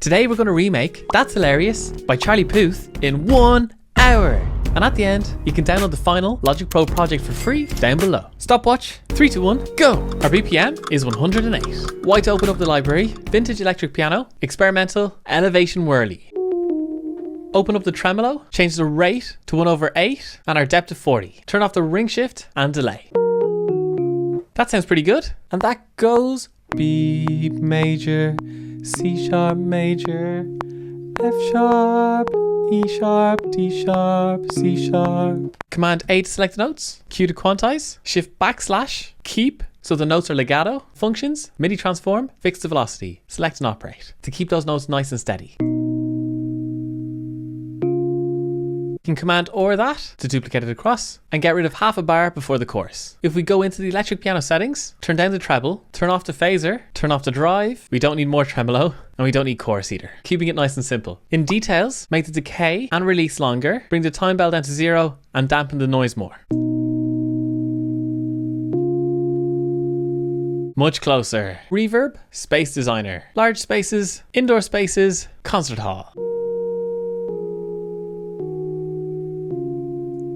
Today we're going to remake That's Hilarious by Charlie Puth in 1 hour. And at the end, you can download the final Logic Pro project for free down below. Stopwatch, 3, 2, 1, go! Our BPM is 108. Why to open up the library, vintage electric piano, experimental, elevation whirly. Open up the tremolo, change the rate to 1/8 and our depth to 40. Turn off the ring shift and delay. That sounds pretty good. And that goes B major, C sharp major, F sharp, E sharp, D sharp, C sharp. Command A to select the notes, Q to quantize, Shift / keep so the notes are legato, functions, MIDI transform, fix the velocity, select and operate to keep those notes nice and steady. You can Command or that to duplicate it across and get rid of half a bar before the chorus. If we go into the electric piano settings, turn down the treble, turn off the phaser, turn off the drive, we don't need more tremolo, and we don't need chorus either. Keeping it nice and simple. In details, make the decay and release longer, bring the time bell down to 0 and dampen the noise more. Much closer. Reverb, space designer. Large spaces, indoor spaces, concert hall.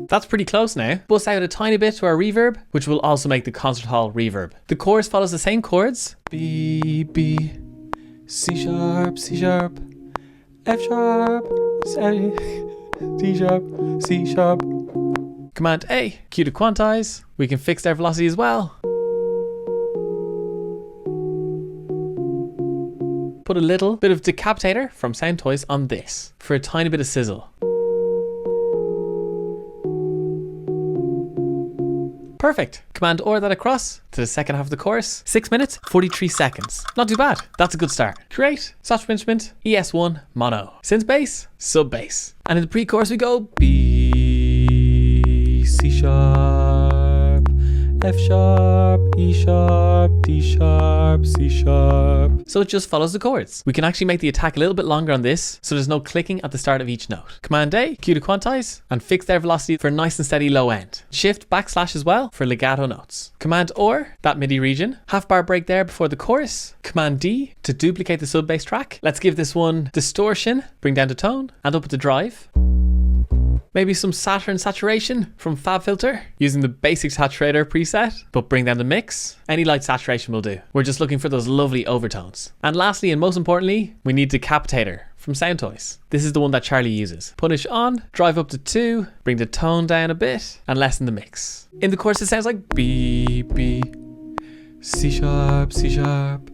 That's pretty close now. Bust out a tiny bit to our reverb, which will also make the concert hall reverb. The chorus follows the same chords. B, B, C sharp, C sharp, F sharp, D sharp, C sharp. Command A, Q to quantize. We can fix their velocity as well. Put a little bit of Decapitator from Soundtoys on this for a tiny bit of sizzle. Perfect. Command or that across to the second half of the chorus. 6 minutes, 43 seconds. Not too bad. That's a good start. Create, software instrument, ES1, mono. Synth bass, sub bass. And in the pre-chorus we go B, C sharp, F sharp, E sharp, D sharp, C sharp. So it just follows the chords. We can actually make the attack a little bit longer on this, so there's no clicking at the start of each note. Command A, Q to quantize, and fix their velocity for a nice and steady low end. Shift / as well for legato notes. Command or, that MIDI region. Half bar break there before the chorus. Command D to duplicate the sub bass track. Let's give this one distortion, bring down the tone, and up at the drive. Maybe some Saturn saturation from FabFilter using the basic saturator preset, but bring down the mix. Any light saturation will do. We're just looking for those lovely overtones. And lastly, and most importantly, we need Decapitator from Soundtoys. This is the one that Charlie uses. Punish on, drive up to 2, bring the tone down a bit, and lessen the mix. In the chorus it sounds like B, B, C sharp, C sharp,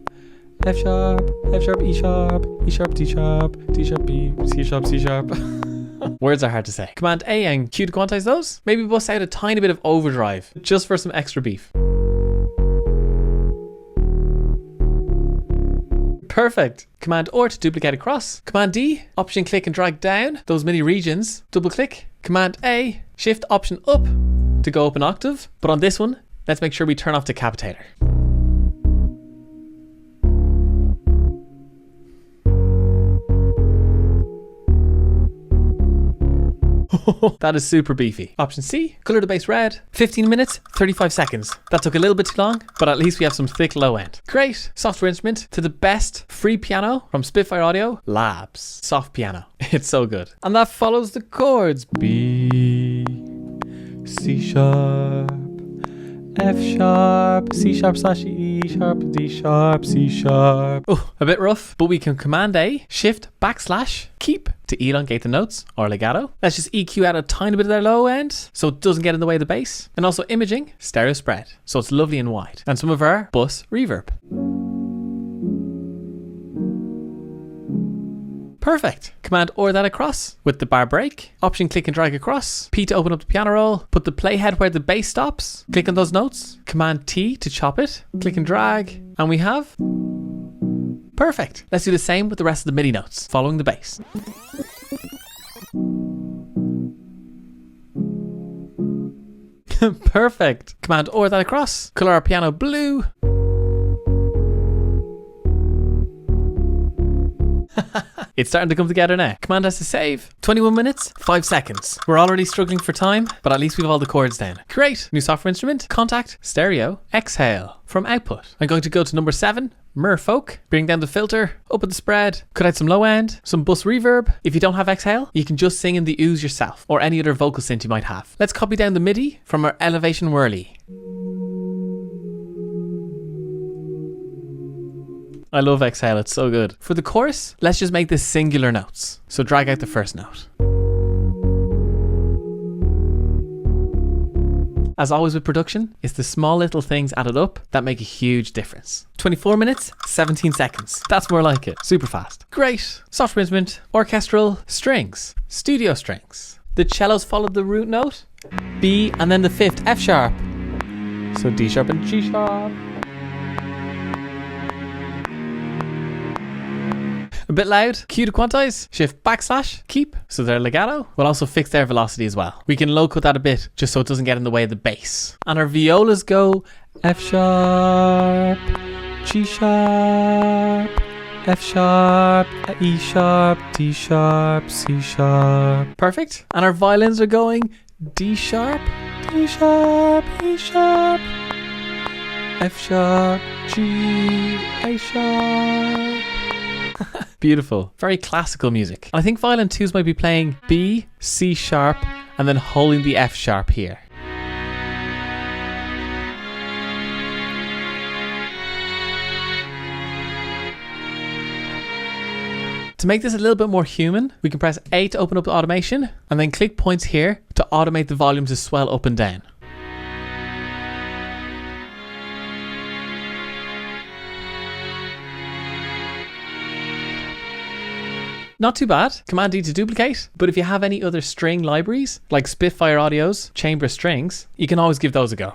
F sharp, F sharp, E sharp, E sharp, D sharp, D sharp, B, C sharp, C sharp. Words are hard to say. Command A and Q to quantize those. Maybe bust out a tiny bit of overdrive just for some extra beef. Perfect. Command or to duplicate across. Command D, option click and drag down those MIDI regions. Double click. Command A, shift option up to go up an octave. But on this one, let's make sure we turn off Decapitator. That is super beefy. Option C, color the bass red. 15 minutes, 35 seconds. That took a little bit too long, but at least we have some thick low end. Great. Software instrument to the best free piano from Spitfire Audio Labs. Soft piano. It's so good. And that follows the chords. B, C sharp, F sharp, C sharp / E sharp, D sharp, C sharp. Oh, a bit rough, but we can Command A, Shift / keep to elongate the notes or legato. Let's just EQ out a tiny bit of their low end so it doesn't get in the way of the bass. And also imaging, stereo spread, so it's lovely and wide. And some of our bus reverb. Perfect. Command or that across with the bar break. Option click and drag across. P to open up the piano roll. Put the playhead where the bass stops. Click on those notes. Command T to chop it. Click and drag. And we have... Perfect. Let's do the same with the rest of the MIDI notes following the bass. Perfect. Command or that across. Color our piano blue. It's starting to come together now. Command S to save. 21 minutes, 5 seconds. We're already struggling for time, but at least we've all the chords down. Great. New software instrument. Contact, stereo, exhale. From output, I'm going to go to number 7, Merfolk. Bring down the filter, up at the spread, cut out some low end, some bus reverb. If you don't have exhale, you can just sing in the ooze yourself or any other vocal synth you might have. Let's copy down the MIDI from our elevation whirly. I love exhale, it's so good. For the chorus, let's just make this singular notes. So drag out the first note. As always with production, it's the small little things added up that make a huge difference. 24 minutes, 17 seconds. That's more like it. Super fast. Great. Software instrument, orchestral, strings, studio strings. The cellos followed the root note, B, and then the fifth, F sharp. So D sharp and G sharp. A bit loud, Q to quantize, shift backslash, keep, so they're legato. We'll also fix their velocity as well. We can low cut that a bit, just so it doesn't get in the way of the bass. And our violas go F sharp, G sharp, F sharp, E sharp, D sharp, C sharp. Perfect. And our violins are going D sharp, D sharp, E sharp, F sharp, G, A sharp. Beautiful. Very classical music. I think violin 2s might be playing B, C sharp, and then holding the F sharp here. To make this a little bit more human, we can press A to open up the automation, and then click points here to automate the volume to swell up and down. Not too bad. Command D to duplicate, but if you have any other string libraries, like Spitfire Audio's chamber strings, you can always give those a go.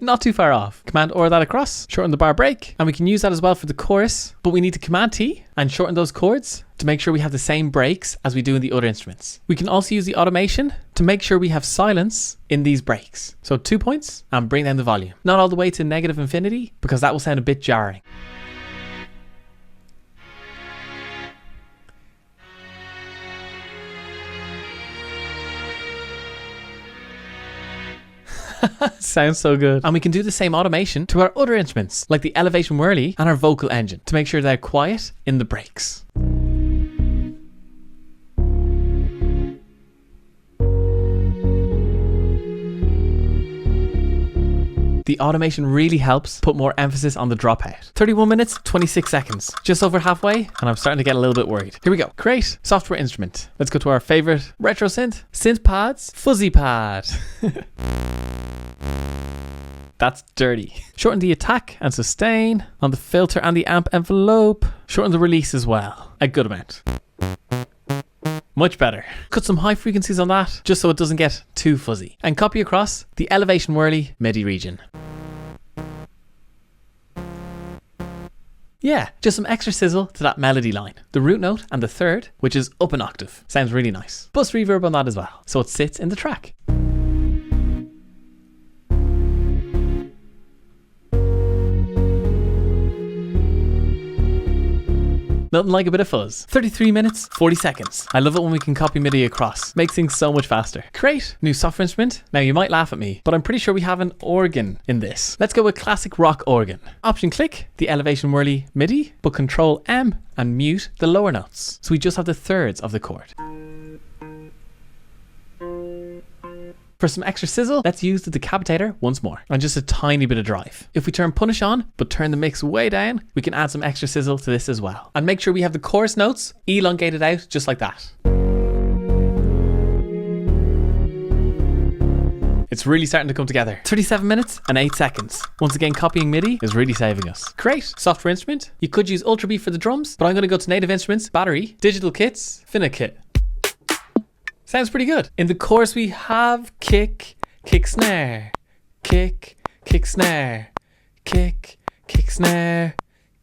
Not too far off. Command or that across, shorten the bar break, and we can use that as well for the chorus, but we need to Command T and shorten those chords to make sure we have the same breaks as we do in the other instruments. We can also use the automation to make sure we have silence in these breaks. So 2 points and bring down the volume. Not all the way to negative infinity because that will sound a bit jarring. Sounds so good. And we can do the same automation to our other instruments, like the elevation whirly and our vocal engine, to make sure they're quiet in the breaks. The automation really helps put more emphasis on the dropout. 31 minutes, 26 seconds. Just over halfway, and I'm starting to get a little bit worried. Here we go. Create software instrument. Let's go to our favorite retro synth. Synth pads, fuzzy pad. That's dirty. Shorten the attack and sustain on the filter and the amp envelope. Shorten the release as well. A good amount. Much better. Cut some high frequencies on that, just so it doesn't get too fuzzy. And copy across the elevation whirly MIDI region. Yeah, just some extra sizzle to that melody line. The root note and the third, which is up an octave. Sounds really nice. Bus reverb on that as well, so it sits in the track. Nothing like a bit of fuzz. 33 minutes, 40 seconds. I love it when we can copy MIDI across. Makes things so much faster. Great. New software instrument. Now you might laugh at me, but I'm pretty sure we have an organ in this. Let's go with classic rock organ. Option click the elevation whirly MIDI, but Control M and mute the lower notes. So we just have the thirds of the chord. For some extra sizzle, let's use the Decapitator once more, and just a tiny bit of drive. If we turn punish on, but turn the mix way down, we can add some extra sizzle to this as well. And make sure we have the chorus notes elongated out just like that. It's really starting to come together. 37 minutes and 8 seconds. Once again, copying MIDI is really saving us. Great. Software instrument. You could use Ultra Beat for the drums, but I'm going to go to Native Instruments, Battery, Digital Kits, Finna-Kit. Sounds pretty good. In the chorus we have kick, kick snare, kick, kick snare, kick, kick snare,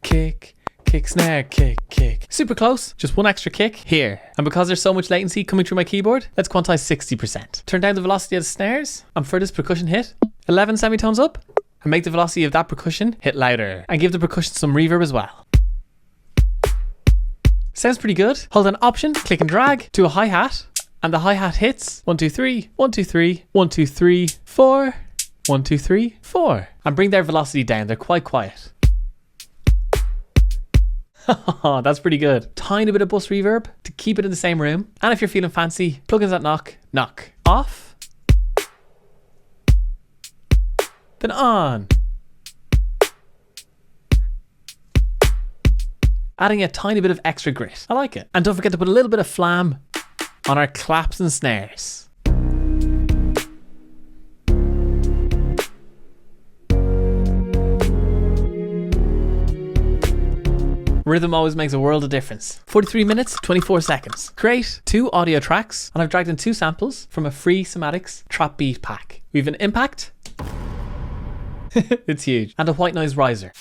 kick, kick snare, kick, kick. Super close. Just one extra kick here. And because there's so much latency coming through my keyboard, let's quantize 60%. Turn down the velocity of the snares, and for this percussion hit, 11 semitones up, and make the velocity of that percussion hit louder. And give the percussion some reverb as well. Sounds pretty good. Hold an option, click and drag to a hi-hat. And the hi-hat hits 1, 2, 3, 1, 2, 3, 1, 2, 3, 4, 1, 2, 3, 4. And bring their velocity down. They're quite quiet. That's pretty good. Tiny bit of bus reverb to keep it in the same room. And if you're feeling fancy, plugins that knock off, then on. Adding a tiny bit of extra grit. I like it. And don't forget to put a little bit of flam on our claps and snares. Rhythm always makes a world of difference. 43 minutes, 24 seconds. Create 2 audio tracks, and I've dragged in 2 samples from a free Somatics trap beat pack. We have an impact. It's huge. And a white noise riser.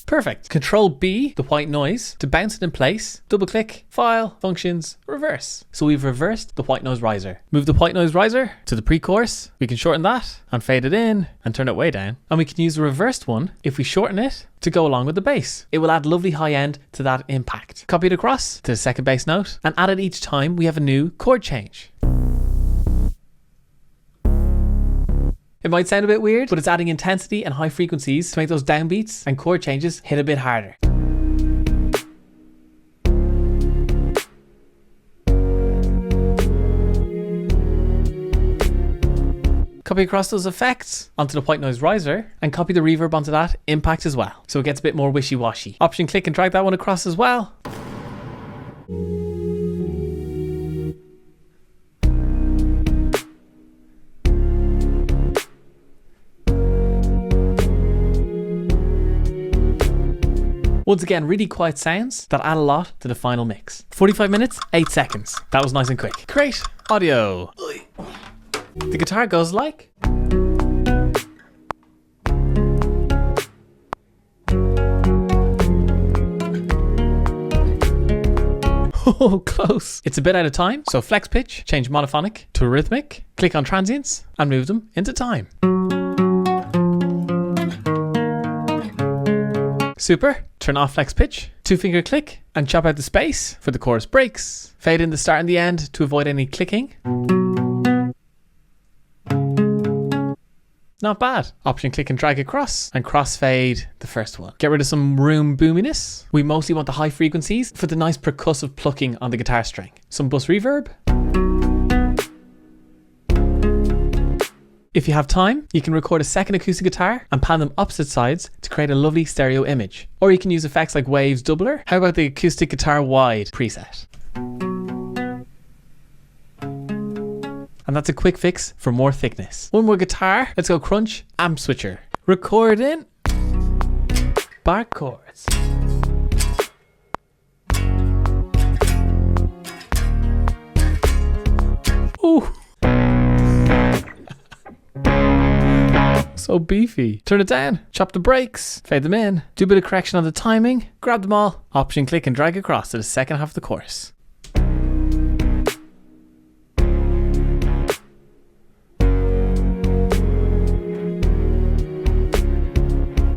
Perfect. Control B, the white noise, to bounce it in place. Double click, file, functions, reverse. So we've reversed the white noise riser. Move the white noise riser to the pre-chorus. We can shorten that and fade it in and turn it way down. And we can use the reversed one if we shorten it to go along with the bass. It will add lovely high end to that impact. Copy it across to the second bass note and add it each time we have a new chord change. It might sound a bit weird, but it's adding intensity and high frequencies to make those downbeats and chord changes hit a bit harder. Copy across those effects onto the white noise riser and copy the reverb onto that impact as well. So it gets a bit more wishy-washy. Option click and drag that one across as well. Once again, really quiet sounds that add a lot to the final mix. 45 minutes, 8 seconds. That was nice and quick. Great. Audio. The guitar goes like... Oh, close. It's a bit out of time, so flex pitch, change monophonic to rhythmic, click on transients and move them into time. Super. Turn off flex pitch, 2-finger click and chop out the space for the chorus breaks. Fade in the start and the end to avoid any clicking. Not bad. Option click and drag across and crossfade the first one. Get rid of some room boominess. We mostly want the high frequencies for the nice percussive plucking on the guitar string. Some bus reverb. If you have time, you can record a second acoustic guitar and pan them opposite sides to create a lovely stereo image. Or you can use effects like Waves Doubler. How about the acoustic guitar wide preset? And that's a quick fix for more thickness. One more guitar. Let's go crunch, amp switcher. Record in bar chords. Ooh. So beefy. Turn it down, chop the breaks, fade them in, do a bit of correction on the timing, grab them all, option click and drag across to the second half of the chorus.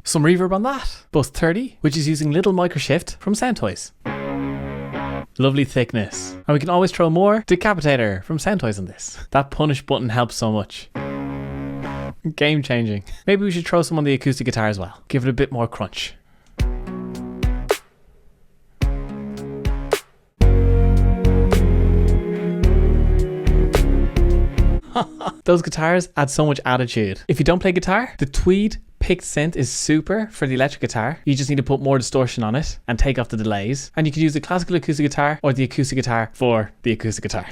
Some reverb on that. Bus 30, which is using little microshift from Soundtoys. Lovely thickness. And we can always throw more Decapitator from Soundtoys on this. That punish button helps so much. Game changing. Maybe we should throw some on the acoustic guitar as well. Give it a bit more crunch. Those guitars add so much attitude. If you don't play guitar, the Tweed picked synth is super for the electric guitar. You just need to put more distortion on it and take off the delays. And you can use the classical acoustic guitar or the acoustic guitar for the acoustic guitar.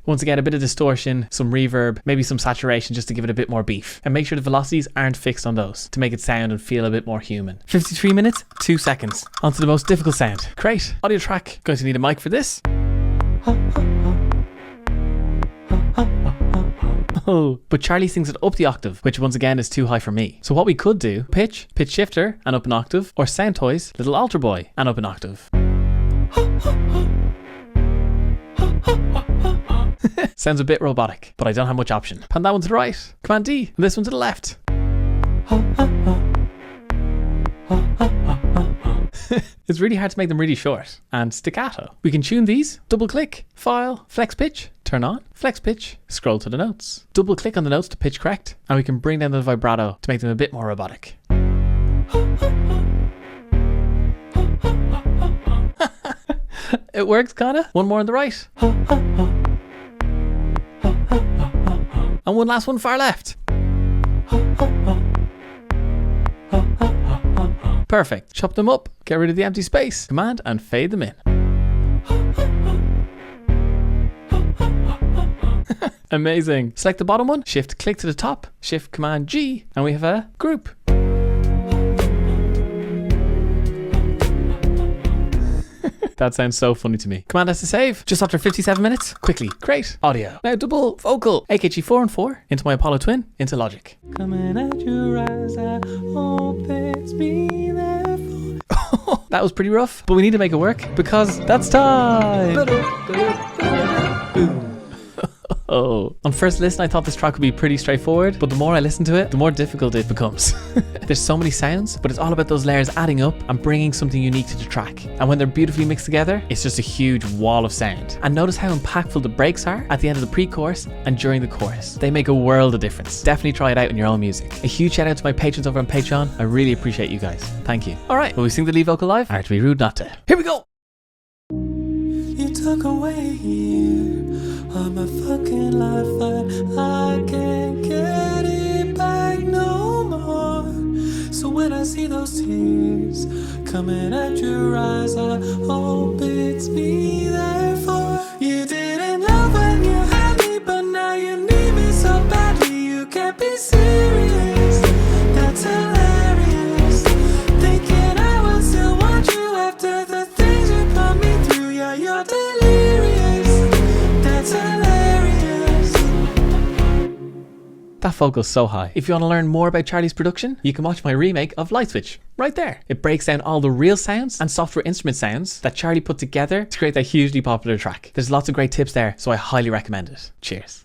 Once again, a bit of distortion, some reverb, maybe some saturation just to give it a bit more beef. And make sure the velocities aren't fixed on those to make it sound and feel a bit more human. 53 minutes, 2 seconds. On to the most difficult sound. Great. Audio track. Going to need a mic for this. Oh, but Charlie sings it up the octave, which once again is too high for me. So what we could do, pitch shifter and up an octave, or Soundtoys, little altar boy and up an octave. Sounds a bit robotic, but I don't have much option. Pan that one to the right, Command D, and this one to the left. It's really hard to make them really short. And staccato. We can tune these. Double click, file, flex pitch, turn on, flex pitch, scroll to the notes. Double click on the notes to pitch correct. And we can bring down the vibrato to make them a bit more robotic. It works kinda. One more on the right. And one last one far left. Perfect. Chop them up, get rid of the empty space. Command and fade them in. Amazing. Select the bottom one, shift click to the top, shift command G, and we have a group. That sounds so funny to me. Command S to save. Just after 57 minutes. Quickly, create audio. Now double vocal. AKG 4 and 4 into my Apollo Twin, into Logic. Coming at your eyes, I hope it's me there for. That was pretty rough, but we need to make it work because that's time. Oh. On first listen, I thought this track would be pretty straightforward, but the more I listen to it, the more difficult it becomes. There's so many sounds, but it's all about those layers adding up and bringing something unique to the track. And when they're beautifully mixed together, it's just a huge wall of sound. And notice how impactful the breaks are at the end of the pre-chorus and during the chorus. They make a world of difference. Definitely try it out in your own music. A huge shout out to my patrons over on Patreon. I really appreciate you guys. Thank you. All right, will we sing the lead vocal live? Or to be rude not to. Here we go. You took away here on my fucking life, but I can't get it back no more. So when I see those tears coming at your eyes, I hope it's me there for. You didn't love when you had me, but now you need me so badly. You can't be serious. That's hilarious. Thinking I will still want you after the things you put me through. Yeah, you're delirious. That's hilarious. That vocal's so high. If you want to learn more about Charlie's production, you can watch my remake of Light Switch right there. It breaks down all the real sounds and software instrument sounds that Charlie put together to create that hugely popular track. There's lots of great tips there, so I highly recommend it. Cheers.